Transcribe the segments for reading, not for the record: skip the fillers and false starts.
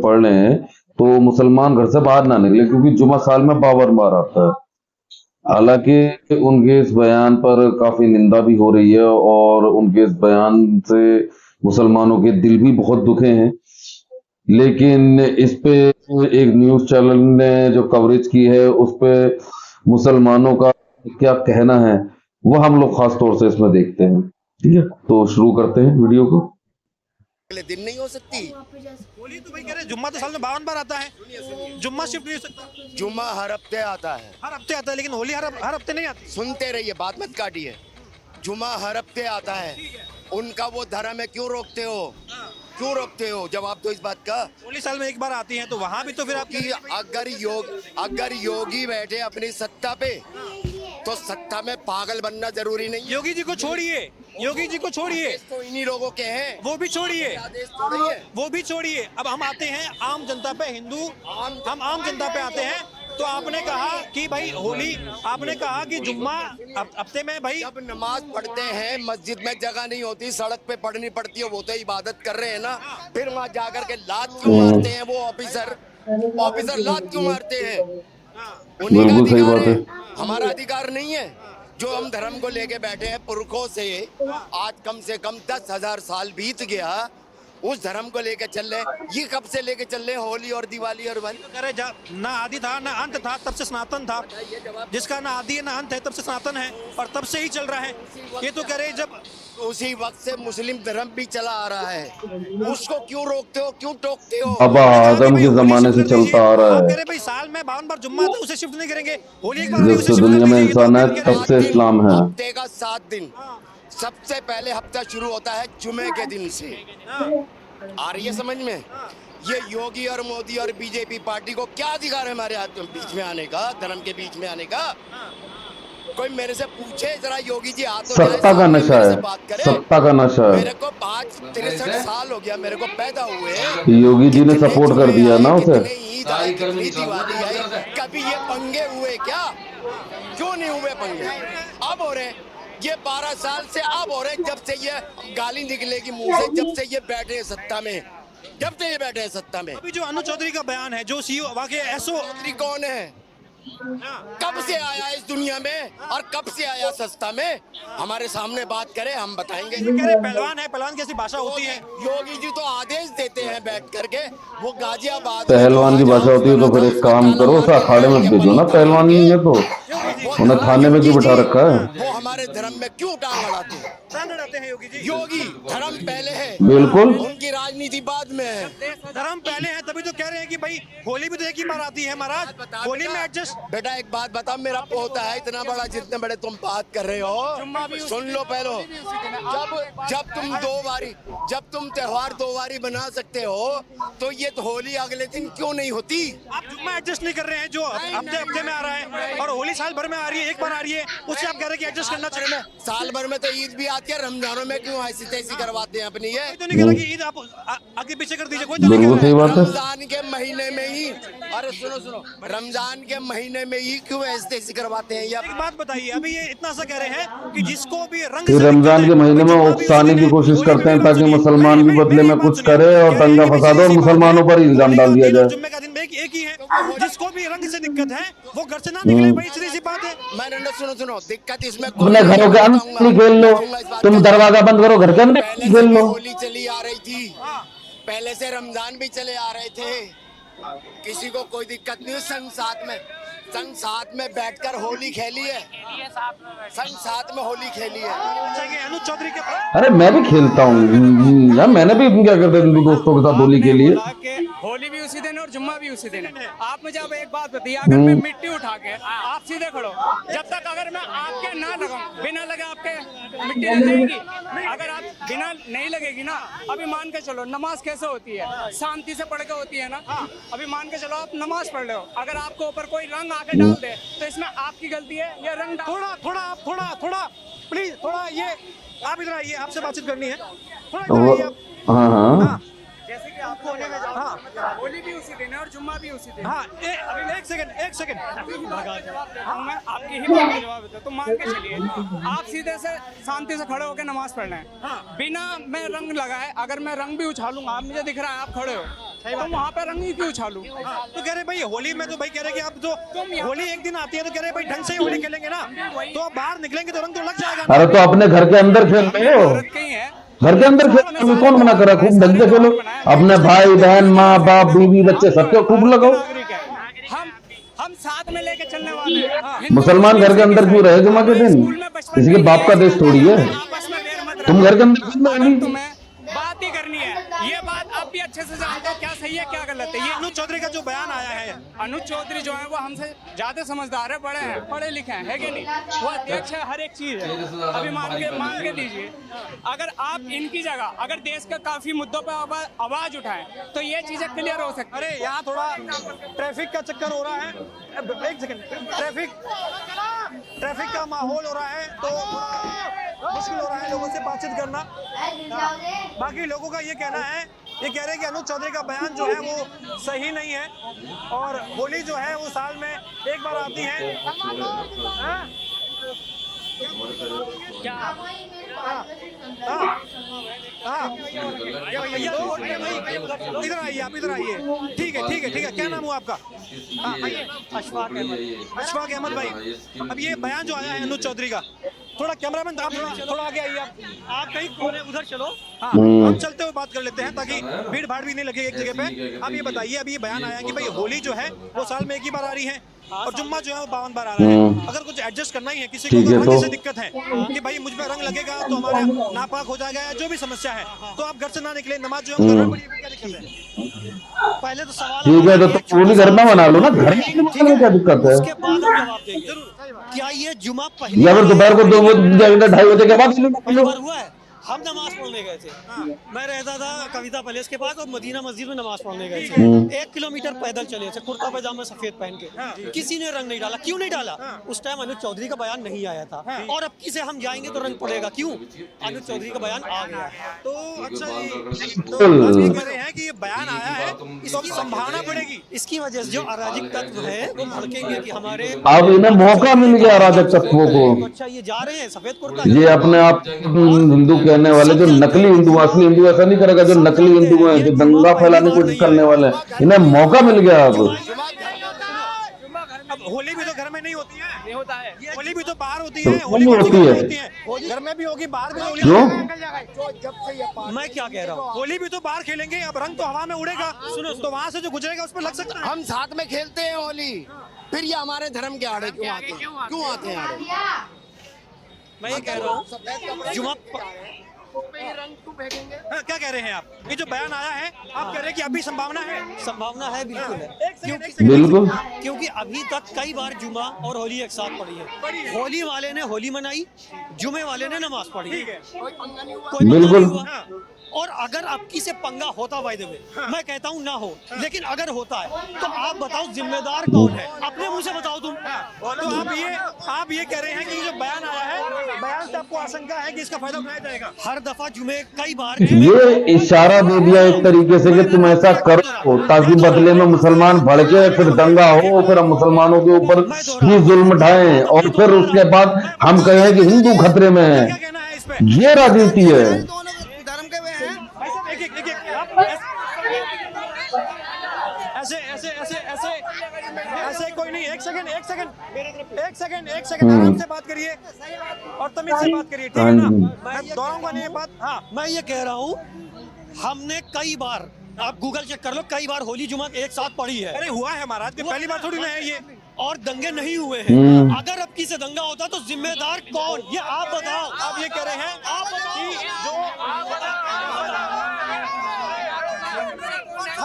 पढ़ रहे हैं तो मुसलमान घर से बाहर ना निकले, क्योंकि जुमा साल में 52 बार आता है। हालांकि उनके इस बयान पर काफी निंदा भी हो रही है और उनके इस बयान से मुसलमानों के दिल भी बहुत दुखे हैं, लेकिन इस पे एक न्यूज चैनल ने जो कवरेज की है उस पे मुसलमानों का क्या कहना है वो हम लोग खास तौर से इसमें देखते हैं। ठीक है, तो शुरू करते हैं वीडियो को। अगले दिन नहीं हो सकती होली तो भाई कह रहे जुम्मा तो साल में 52 बार आता है, जुम्मा शिफ्ट नहीं हो सकता। जुम्मा हर हफ्ते आता है, हर हफ्ते आता है, लेकिन होली हर हफ्ते नहीं आती। सुनते रहिए, बात मत काटिए। जुम्मा हर हफ्ते आता है, उनका वो धर्म है, क्यों रोकते हो? क्यों रोकते हो? जवाब दो इस बात का। होली साल में एक बार आती है तो वहाँ भी तो फिर आप कि अगर योगी बैठे अपनी सत्ता पे तो सत्ता में पागल बनना जरूरी नहीं है। योगी जी को छोड़िए, योगी जी को छोड़िए, तो इन्हीं लोगों के हैं, वो भी छोड़िए, आदेश थोड़ी है। वो भी छोड़िए। अब हम आते हैं आम जनता पे, हम आम जनता पे आते हैं। तो आपने कहा कि भाई होली, आपने कहा कि जुम्मा हफ्ते में भाई जब नमाज पढ़ते हैं मस्जिद में जगह नहीं होती, सड़क पे पढ़नी पड़ती है, वो तो इबादत कर रहे हैं ना, फिर वहाँ जाकर के लात क्यों मारते हैं? वो ऑफिसर लात क्यों मारते हैं? उन्हीं का बिल्कुल सही अधिकार बात है, है। हमारा अधिकार नहीं है। जो हम धर्म को लेके बैठे हैं पुरखों से, आज कम से कम 10,000 साल बीत गया, उस धर्म को लेके चल रहे हैं। ये कब से लेके चल रहे हैं? होली और दिवाली और कह रहे ना आदि था ना अंत था, तब से सनातन था। जिसका ना आदि है ना अंत है, तब से सनातन है और तब से ही चल रहा है। ये तो कह रहे जब उसी वक्त से मुस्लिम धर्म भी चला आ रहा है, उसको क्यों रोकते हो, क्यों टोकते हो? बाबा आदम के जमाने से चलता आ रहा आप कह है। रहे भाई साल में 52 बार जुम्मा आता है, उसे शिफ्ट नहीं करेंगे। होली एक बार जब से दुनिया में इंसान है तब से इस्लाम है। हफ्ते का 7 दिन, सबसे पहले हफ्ता शुरू होता है जुमे के दिन से। आ रही है समझ में? ये योगी और मोदी और बीजेपी पार्टी को क्या अधिकार है हमारे हाथ में बीच में आने का, धर्म के बीच में आने का? कोई मेरे से पूछे जरा, योगी जी हाथ सत्ता का नशा है, सत्ता का नशा है। मेरे को 63 साल हो गया मेरे को पैदा हुए, योगी जी ने सपोर्ट कर दिया ना उसे। कितने ईद आई, कितनी दिवाली आई, कभी ये पंगे हुए क्या? क्यों नहीं हुए पंगे? अब हो रहे, ये 12 साल से अब हो रहे, जब से ये गाली निकलेगी मुंह से, जब से ये बैठे हैं सत्ता में, जब से ये बैठे हैं सत्ता में। अभी जो अनु चौधरी का बयान है, जो सीईओ वाकई एसओ कौन है? कब से आया इस दुनिया में और कब से आया सस्ता में? हमारे सामने बात करे, हम बताएंगे। पहलवान है, पहलवान की ऐसी भाषा होती है। योगी जी तो आदेश देते हैं बैठ करके, वो गाजियाबाद पहलवान की भाषा होती है तो फिर एक काम करो, उसे अखाड़े में भेजो ना। पहलवान नहीं है तो उन्हें थाने में क्यों बिठा रखा है? वो हमारे धर्म में क्यों टांग अड़ाते हैं? टांग अड़ाते हैं योगी जी। योगी धर्म पहले है, बिल्कुल, उनकी राजनीति बाद में है। धर्म पहले है, तभी तो कह रहे हैं कि भाई होली भी तो एक ही बार आती है महाराज, होली में एडजस्ट। बेटा एक बात बता, मेरा पोता है इतना बड़ा, जितने बड़े तुम बात कर रहे हो, सुन लो पहले। जब तुम त्योहार 2 बारी बना सकते हो तो ये तो होली अगले दिन क्यों नहीं होती? आप जुम्मा एडजस्ट नहीं कर रहे हैं, जो हफ्ते हफ्ते में आ रहा है, और होली साल भर में आ रही है, एक बार आ रही है, उससे आप कह रहे हैं कि एडजस्ट करना चाहिए। साल भर में तो ईद भी आती है, रमजानों में क्यों ऐसी तैसी करवाते हैं अपनी? ये तो नहीं कह रहा कि ईद आप आगे पीछे कर दीजिए, कोई तो नहीं बिल्कुल कह सही रहा है। बात है। रमजान के महीने में ही, अरे सुनो, रमजान के महीने में ही क्यों ऐसी तैसी करवाते हैं? एक बात बताइए, अभी ये इतना सा कह रहे हैं कि जिसको भी रंग फिर से रमजान के महीने में उकसाने की कोशिश करते हैं ताकि मुसलमान भी बदले में कुछ करे और दंगा फसाद और मुसलमानों पर इल्जाम डाल दिया जाए। जुम्मे का दिन एक ही है, जिसको भी रंग से दिक्कत है वो घर से ना निकले भाई, सीधी सी बात है। मैंने सुनो, दिक्कत इसमें अपने घरों के अंदर खेल लो, तुम दरवाजा बंद करो, घर के अंदर खेल लो। होली चली आ रही थी, पहले से रमजान भी चले आ रहे थे, किसी को कोई दिक्कत नहीं है। संग साथ में बैठकर होली खेली है, संग साथ में होली खेली है। अनुज चौधरी के अरे मैं भी खेलता हूँ यार, मैंने भी क्या करते हैं दोस्तों के साथ होली खेली है। होली भी उसी दिन और जुम्मा भी उसी दिन है। आप मुझे अब एक बात बताइए, अगर मैं मिट्टी उठा के आप सीधे खड़ो, जब तक अगर मैं आपके ना लगाऊं, बिना लगे आपके मिट्टी लग जाएगी? अगर आप बिना नहीं लगेगी ना, अभी मान के चलो नमाज कैसे होती है, शांति से पढ़ के होती है ना। अभी मान के चलो आप नमाज पढ़ रहे हो, अगर आपको ऊपर कोई रंग आके डाल दे तो इसमें आपकी गलती है या रंग थोड़ा प्लीज, थोड़ा ये आप इधर आइए, आपसे बातचीत करनी है, थोड़ा इधर आइए आप। हाँ, जैसे कि आपको होने में जाओ, होली भी उसी दिन है और जुम्मा भी उसी दिन। हाँ, अभी एक सेकंड मैं आपकी ही बात का जवाब देता हूं, तो मान के चलिए आप सीधे से शांति से खड़े होकर नमाज पढ़ रहे हैं, बिना मैं रंग लगाए। अगर मैं रंग भी उछालूंगा, आप मुझे दिख रहा है आप खड़े हो, तो वहाँ पे रंग ही क्यों उछालूं? तो कह रहे भाई होली में तो भाई कह रहे कि अब तो होली एक दिन आती है तो कह रहे भाई ढंग से ही होली खेलेंगे ना, तो अब बाहर निकलेंगे तो रंग तो लग जाएगा। अरे तो अपने घर के अंदर खेल रहे हो, भारत कहीं है, घर के अंदर खेलो, कौन मना कर रहा है? खूब ढंग से खेलो, अपने भाई बहन माँ बाप बीवी बच्चे सबके खूब लगाओ। नागरिक है। हम साथ में लेके चलने वाले हैं। मुसलमान घर के अंदर क्यों रहे जुमा के दिन? किसी के बाप का देश थोड़ी है। आपस में बेर मत तुम घर के अंदर खेल रहे हो। तुम्हें बात ही करनी है। ये बात आप भी अच्छे से जानते हो क्या सही है क्या गलत है। ये अनुज चौधरी का जो बयान आया है, अनुज चौधरी जो है वो हमसे ज्यादा समझदार है, बड़े हैं, पढ़े लिखे हैं, है कि नहीं? वो अध्यक्ष है, हर एक चीज है। अभी मान के दीजिए, अगर आप इनकी जगह अगर देश के काफी मुद्दों पर आवाज उठाएं तो ये चीजें क्लियर हो सकती है। अरे यहाँ थोड़ा ट्रैफिक का चक्कर हो रहा है, एक सेकंड, ट्रैफिक का माहौल हो रहा है तो मुश्किल हो रहा है लोगों से बातचीत करना। बाकी लोगों का ये कहना है, ये कह रहे हैं कि अनुज चौधरी का बयान जो है वो सही नहीं है और होली जो है वो साल में एक बार आती है। हाँ? क्या इधर आइए, आप इधर आइए। ठीक है, क्या नाम हुआ आपका? अशफाक अहमद भाई, अब ये बयान जो आया है अनुज चौधरी का, थोड़ा कैमरामैन आप थोड़ा आगे आइए, आप कहीं कोने उधर चलो। हाँ, हम चलते हुए बात कर लेते हैं ताकि भीड़ भाड़ भी नहीं लगे एक जगह पे। आप ये बताइए, अभी ये बयान आया कि भाई होली जो है वो साल में एक ही बार आ रही है और जुम्मा जो है वो 52 बार आ रहा है। अगर कुछ एडजस्ट करना ही है, किसी को रंग से दिक्कत है कि भाई मुझ में रंग लगेगा तो हमारा नापाक हो जाएगा या जो भी समस्या है, तो आप घर से ना निकले, नमाज जो है वो घर में पढ़िए, क्या दिक्कत है? पहले तो सवाल ठीक है, तो होली घर में मना लो ना, घर में क्या दिक्कत है? उसके बाद हम जवाब देंगे। जरूर। क्या ये जुमा पहली या फिर दोपहर को 2 बजे 2:30 बजे के बाद बार हुआ है? हम नमाज पढ़ने गए थे, मैं रहता था कविता पैलेस के पास और मदीना मस्जिद में नमाज पढ़ने गए थे। 1 किलोमीटर पैदल चले थे, कुर्ता पैजामा सफेद पहन के, किसी ने रंग नहीं डाला। क्यों नहीं डाला? उस टाइम अनुज चौधरी का बयान नहीं आया था और अब किसे हम जाएंगे तो रंग पड़ेगा। क्यों? अनुज चौधरी का बयान आ गया। तो अच्छा जी, तो आप ये कह रहे हैं कि ये बयान आया है तो अब संभावना पड़ेगी। इसकी वजह से जो अराजक तत्व है वो भड़केंगे कि हमारे अब इन्हें मौका मिल गया अराजक तत्वों को। अच्छा ये जा रहे हैं सफेद कुर्ता, ये अपने आप हिंदू कहने वाले जो नकली हिंदू, असली हिंदू ऐसा नहीं करेगा, जो नकली हिंदू हैं, जो दंगा फैलाने की कोशिश करने वाले हैं, इन्हें मौका मिल गया। अब होली भी तो घर में नहीं होती है, नहीं होता है। होली भी तो बाहर होती तो है, होली होती भी है। होती है, घर में भी होगी, बाहर भी होली। क्यों? मैं क्या कह रहा हूँ, होली भी तो बाहर खेलेंगे, अब रंग तो हवा में उड़ेगा, सुनो तो वहाँ से जो गुजरेगा उस पर लग सकता है। हम साथ में खेलते हैं होली, फिर ये हमारे धर्म के आड़े क्यों आते हैं आड़े? मैं ये कह रहा हूँ जुमा हाँ, क्या कह रहे हैं आप? ये जो बयान आया है, आप कह रहे हैं कि अभी संभावना है? संभावना है, बिल्कुल है। एक सेकंड, बिल्कुल। क्योंकि अभी तक कई बार जुमा और होली एक साथ पड़ी है। होली वाले ने होली मनाई, जुमे वाले ने नमाज पढ़ी, ठीक है। कोई पंगा नहीं बिल्कुल। हुआ। और अगर आपकी से पंगा होता बाय द वे, मैं कहता हूँ ना हो, लेकिन अगर होता है तो आप बताओ जिम्मेदार कौन है? अपने मुंह से बताओ तुम। तो आप ये कह रहे हैं कि ये जो बयान आया है, बयान से आपको आशंका है कि इसका फायदा उठाया जाएगा? हर दफा जुमे कई बार ये इशारा दे दिया एक तरीके से कि तुम ऐसा करो ताकि बदले में मुसलमान भड़के, फिर दंगा हो, फिर हम मुसलमानों के ऊपर ही जुल्म ढाएं और फिर उसके बाद हम कहें कि हिंदू खतरे में क्या है। कहना है इस पे? ये राजनीति है। धर्म के वे हैं। ऐसे कोई नहीं। एक सेकंड आराम से बात करिए और तमीज से बात करिए, ठीक है ना? मैं दोहराऊंगा नहीं ये बात। हाँ, मैं ये कह रहा हूँ हमने कई बार, आप गूगल चेक कर लो, कई बार होली जुमा एक साथ पड़ी है अरे हुआ है महाराज, कि पहली बार थोड़ी ना है ये। और दंगे नहीं हुए हैं। अगर अब किसी दंगा होता तो जिम्मेदार कौन, ये आप बताओ। आप ये कह रहे हैं कि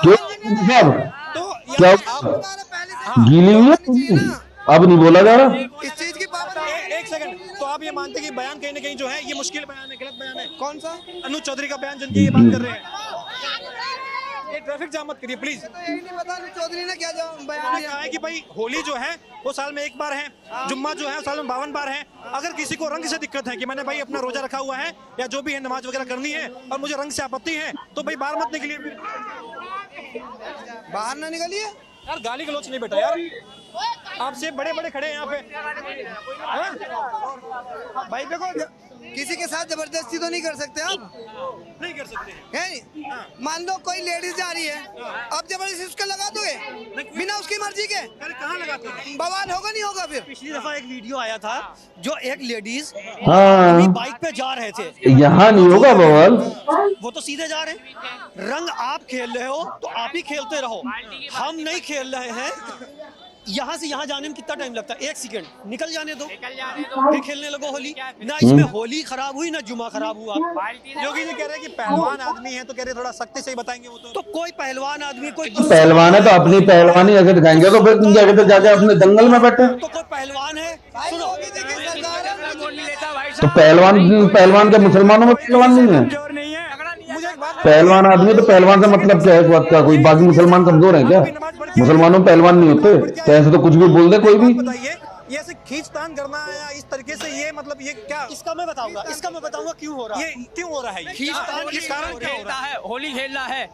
जो तो क्या गीली हुई है? अब नहीं बोला जा रहा। इस चीज की पाबंदी। एक सेकंड, तो आप ये मानते हैं कि बयान कहीं ना कहीं जो है ये मुश्किल बयान है, गलत बयान है? कौन सा? अनुज चौधरी का बयान जिनकी ये बात कर रहे हैं। ये ट्रैफिक जाम मत करिए प्लीज। नहीं पता चौधरी ने क्या बयान उन्होंने कहा है कि भाई होली जो है वो साल में एक बार है, जुम्मा जो है साल में 52 बार है। अगर किसी को रंग से दिक्कत है कि मैंने भाई अपना रोजा रखा हुआ है या जो भी है नमाज वगैरह करनी है और मुझे रंग से आपत्ति है, तो भाई बाहर मत निकलिए। बाहर ना निकलिए यार, गाली गलौच नहीं बेटा यार, आपसे बड़े बड़े खड़े हैं यहाँ पे। हाँ? भाई देखो किसी के साथ जबरदस्ती तो नहीं कर सकते आप, नहीं कर सकते हैं। है नहीं? मान लो कोई लेडीज जा रही है, अब जबरदस्ती उसका लगा दोगे बिना उसकी मर्जी के, अरे कहाँ लगाते हैं? बवाल होगा नहीं होगा फिर? पिछली दफा एक वीडियो आया था जो एक लेडीज हाँ बाइक पे जा रहे थे, यहाँ नहीं होगा बवाल। वो तो सीधे जा रहे हैं। रंग आप खेल रहे हो तो आप ही खेलते रहो, हम नहीं खेल रहे हैं। यहाँ से यहाँ जाने में कितना टाइम लगता है? 1 सेकंड, निकल जाने दो, फिर खेलने लगो होली। ना इसमें होली खराब हुई ना जुमा खराब हुआ। योगी जी कह रहे हैं कि पहलवान आदमी है तो कह रहे थोड़ा सख्ती से ही बताएंगे वो तो कोई पहलवान आदमी कोई पहलवान है तो अपनी पहलवानी ऐसे दिखाएंगे, तो फिर क्या कहते जाके अपने जंगल में बैठे। तो कोई पहलवान है, सुनो, तो पहलवान के मुसलमानों में पहलवान नहीं है? जोर नहीं है। मुझे एक बात पहलवान आदमी तो पहलवान से मतलब क्या है इस बात का? कोई बाकी मुसलमान कमजोर है क्या? मुसलमानों में पहलवान नहीं होते, तो ऐसे तो कुछ भी बोल दे कोई भी। बताइए, ये ऐसे खींचतान करना या इस तरीके से ये मतलब ये क्या, इसका मैं बताऊंगा क्यों हो रहा है। ये क्यों हो रहा है? खींचतान किस कारण क्या हो रहा है? होली खेलना है,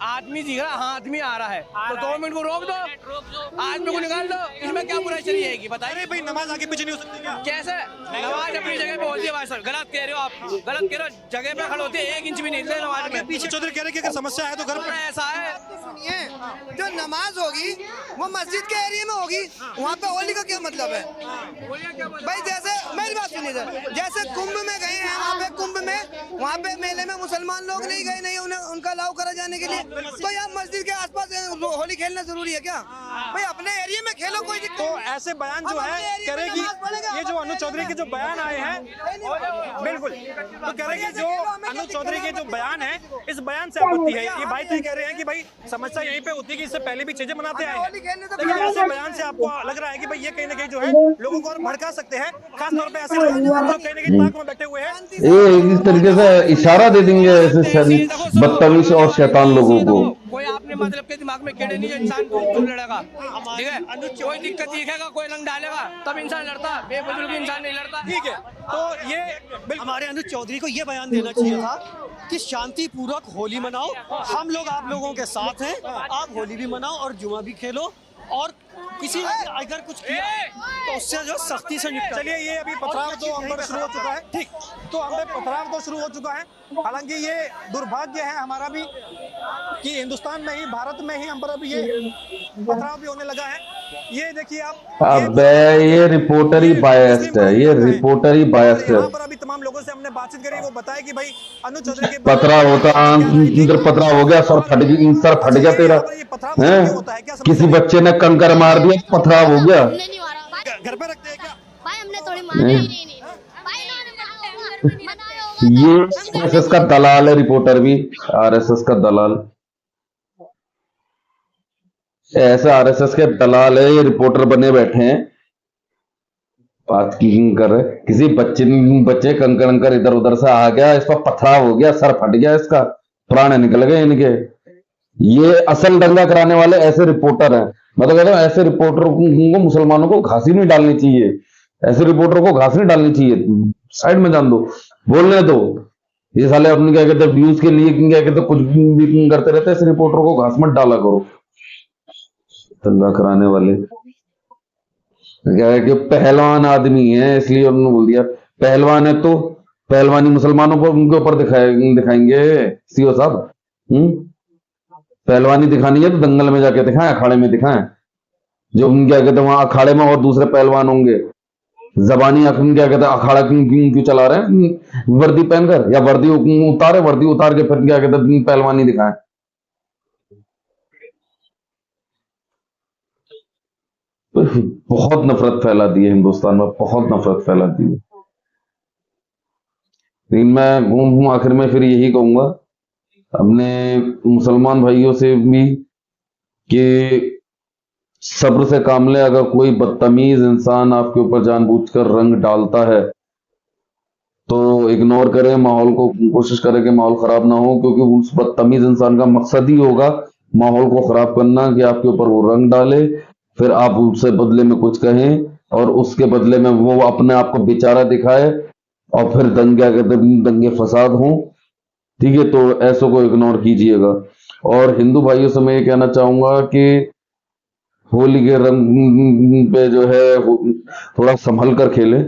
आदमी दिख रहा, हाँ आदमी आ रहा है तो 2 मिनट को रोक दो, आदमी को निकाल दो, इसमें क्या बुराई चली जाएगी? बताइए अरे भाई नमाज आगे पीछे नहीं हो सकती क्या? कैसे? नमाज अपनी जगह पे होती है भाई साहब, गलत कह रहे हो आप, गलत कह रहे हो। जगह पे खड़े होते हैं, 1 इंच भी नहीं हिलते नमाज में। पीछे चौधरी कह रहे हैं कि अगर समस्या है तो घर पर ऐसा है, सुनिए, जो नमाज होगी वो मस्जिद के एरिया में होगी, वहाँ पे होली का क्या मतलब है भाई? जैसे मेरी बात सुनिए सर, जैसे कुंभ में गए हैं, वहाँ पे कुंभ में वहाँ पे मेले में मुसलमान लोग नहीं गए, नहीं उन्हें उनका अलाउ करा जाने के लिए, तो यहाँ मस्जिद के आसपास होली खेलना जरूरी है क्या भाई? अपने एरिया में खेलो, कोई दिक्कत तो नहीं। ऐसे बयान जो है कह रहे कि ये जो अनु चौधरी के जो बयान आए हैं, बिल्कुल, तो कह रहे हैं कि जो अनु चौधरी के जो बयान है, इस बयान से आपत्ति है। ये भाई तो ये कह रहे हैं कि भाई समस्या यहीं पे होती है कि इससे पहले भी चीजें मनाते आए हैं, लेकिन ऐसे बयान से आपको लग रहा है कि भाई ये कहीं ना कहीं जो है लोगों को और भड़का सकते हैं, खास तौर पे ऐसे लोग जो कहीं ना कहीं पार्क में बैठे हुए हैं। ये इस तरीके से इशारा दे देंगे ऐसे बदतमीज और शैतान लोगों को। कोई आपने मतलब के दिमाग में कीड़े नहीं, इंसान तुम लड़ेगा, ठीक है? कोई दिक्कत दिखेगा, कोई रंग डालेगा तब इंसान लड़ता, बेबुजुर्ग इंसान नहीं लड़ता। ठीक है, तो ये हमारे अनुज चौधरी को ये बयान देना चाहिए था कि शांतिपूर्वक होली मनाओ, हम लोग आप लोगों के साथ हैं, आप होली भी मनाओ और जुमा भी खेलो, और किसी ने अगर कुछ किया तो उससे जो सख्ती से निपटा। चलिए, ये अभी पथराव तो हम पर शुरू हो चुका है, ठीक, तो हम पे पथराव तो शुरू हो चुका है। हालांकि ये दुर्भाग्य है हमारा भी कि हिंदुस्तान में ही, भारत में ही हम पर अभी ये पथराव भी होने लगा है। ये देखिए आप, अबे ये रिपोर्टर ही बायस्ड है, ये रिपोर्टर ही बायस्ड है। यहाँ पर अभी तमाम लोगों से हमने बातचीत करी, वो बताया कि भाई अनु चौधरी के पथराव होता, इधर पथराव हो गया, सर फट गया तेरा, हैं? किसी बच्चे ने कंकर मार दिया, पथराव हो गया। घर पे रखते हैं क्या? भाई हमने थोड़ी माना ही नहीं भाई, इन्होंने बनाया होगा। ये आरएसएस का दलाल है, रिपोर्टर भी आरएसएस का दलाल, ऐसे आरएसएस के दलाल है, ये रिपोर्टर बने बैठे हैं, बात कर रहे। किसी बच्चे कंकर इधर उधर से आ गया, इस पर पथराव हो गया, सर फट गया, इसका प्राण निकल गए इनके। ये असल दंगा कराने वाले ऐसे रिपोर्टर हैं। मैं तो कहता हूँ ऐसे रिपोर्टर को मुसलमानों को घासी नहीं डालनी चाहिए, ऐसे रिपोर्टर को घास नहीं डालनी चाहिए, साइड में जान दो, बोलने दो। ये साले अपने क्या कहते हैं व्यूज के लिए क्या कहते कुछ भी करते रहते हैं, ऐसे रिपोर्टर को घास मत डाला करो। दंगा कराने वाले क्या है कि पहलवान आदमी है, इसलिए उन्होंने बोल दिया पहलवान है तो पहलवानी मुसलमानों को उनके ऊपर दिखाएंगे सीओ साहब। पहलवानी दिखानी है तो दंगल में जाके दिखाएं, अखाड़े में दिखाएं, जो क्या कहते हैं वहां अखाड़े में और दूसरे पहलवान होंगे। जबानी क्या कहते हैं अखाड़ा क्यों चला रहे हैं वर्दी पहनकर, या वर्दी उतार के फिर क्या कहते हैं पहलवानी दिखाएं। बहुत नफरत फैला दी है हिंदुस्तान में, बहुत नफरत फैला दी है। लेकिन मैं आखिर में फिर यही कहूंगा अपने मुसलमान भाइयों से भी कि सब्र से काम ले। अगर कोई बदतमीज इंसान आपके ऊपर जानबूझकर रंग डालता है तो इग्नोर करें माहौल को, कोशिश करें कि माहौल खराब ना हो, क्योंकि उस बदतमीज इंसान का मकसद ही होगा माहौल को खराब करना, कि आपके ऊपर वो रंग डाले, फिर आप उससे बदले में कुछ कहें और उसके बदले में वो अपने आप को बेचारा दिखाए और फिर दंगे फसाद हों। ठीक है, तो ऐसों को इग्नोर कीजिएगा। और हिंदू भाइयों से मैं ये कहना चाहूंगा कि होली के रंग पे जो है थोड़ा संभल कर खेलें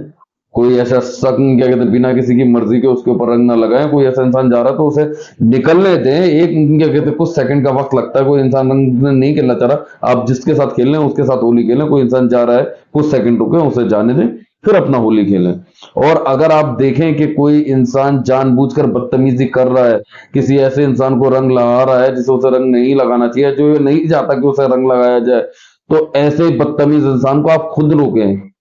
कोई ऐसा शक क्या कहते हैं बिना किसी की मर्जी के उसके ऊपर रंग ना लगाएं। कोई ऐसा इंसान जा रहा है तो उसे निकलने दें। एक क्या कहते हैं कुछ सेकंड का वक्त लगता है। कोई इंसान रंग नहीं खेलना चाह रहा, आप जिसके साथ खेल रहे हैं उसके साथ होली खेलें। कोई इंसान जा रहा है कुछ सेकंड रुके, उसे जाने दें, फिर अपना होली खेलें। और अगर आप देखें कि कोई इंसान जानबूझकर बदतमीजी कर रहा है, किसी ऐसे इंसान को रंग लगा रहा है जिसे उसे रंग नहीं लगाना चाहिए, जो ये नहीं चाहता कि उसे रंग लगाया जाए, तो ऐसे बदतमीज इंसान को आप खुद रोकें।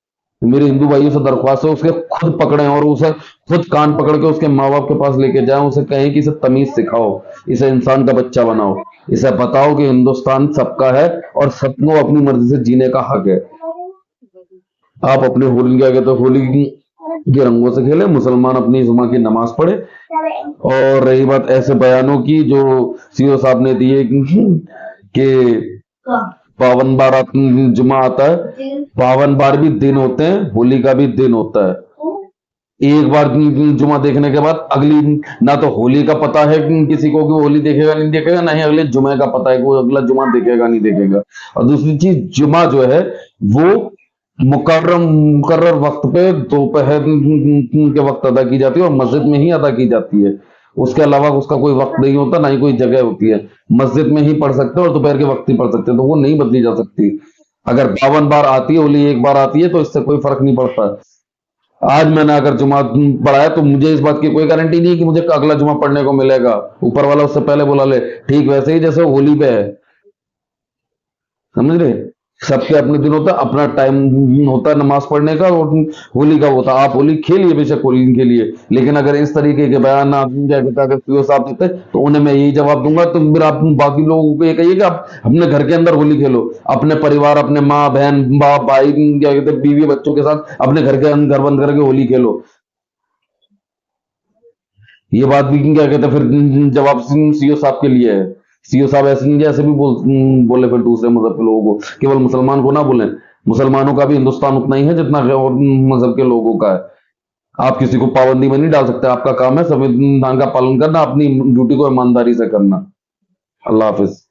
मेरे हिंदू भाइयों से दरख्वास्त है, उसके खुद पकड़ें और उसे खुद कान पकड़ के उसके माँ बाप के पास लेके जाएं। उसे कहें कि इसे तमीज सिखाओ, इसे इंसान का बच्चा बनाओ, इसे बताओ कि हिंदुस्तान सबका है और सबको अपनी मर्जी से जीने का हक है। आप अपने होली क्या कहते हैं होली के रंगों से खेलें, मुसलमान अपनी जुमा की नमाज पढ़े। और रही बात ऐसे बयानों की जो सीओ साहब ने दिए कि पावन बार जुमा आता है, पावन बार भी दिन होते हैं, होली का भी दिन होता है। एक बार जुमा देखने के बाद अगली ना तो होली का पता है किसी को कि होली देखेगा नहीं देखेगा, ना ही अगले जुमे का पता है कि वो अगला जुमा देखेगा नहीं देखेगा। और दूसरी चीज, जुमा जो है वो मुकर्रर वक्त पे दोपहर के वक्त अदा की जाती है और मस्जिद में ही अदा की जाती है। उसके अलावा उसका कोई वक्त नहीं होता, ना ही कोई जगह होती है। मस्जिद में ही पढ़ सकते हैं और दोपहर के वक्त ही पढ़ सकते हैं, तो वो नहीं बदली जा सकती। अगर 52 बार आती है होली, एक बार आती है, तो इससे कोई फर्क नहीं पड़ता। आज मैंने अगर जुमा पढ़ा है तो मुझे इस बात की कोई गारंटी नहीं कि मुझे अगला जुमा पढ़ने को मिलेगा। ऊपर वाला उससे पहले बुला ले। ठीक वैसे ही जैसे होली पे है, समझ रहे, सबके अपने दिन होता है, अपना टाइम होता है नमाज पढ़ने का, और होली का होता है। आप होली खेलिए, बेशक होली के लिए, लेकिन अगर इस तरीके के बयान आप क्या कहता है पीओ साहब देते तो उन्हें मैं यही जवाब दूंगा। तो फिर आप बाकी लोगों को ये कहिए कि आप अपने घर के अंदर होली खेलो, अपने परिवार, अपने माँ बहन बाप भाई क्या कहते बीवी बच्चों के साथ अपने घर के अंदर बंद करके होली खेलो। ये बात भी क्या कहते फिर जवाब सीओ साहब के लिए है। सीओ साहब ऐसे भी बोले फिर दूसरे मजहब के लोगों को, केवल मुसलमान को ना बोले। मुसलमानों का भी हिंदुस्तान उतना ही है जितना और मजहब के लोगों का है। आप किसी को पाबंदी में नहीं डाल सकते। आपका काम है संविधान का पालन करना, अपनी ड्यूटी को ईमानदारी से करना। अल्लाह हाफिज।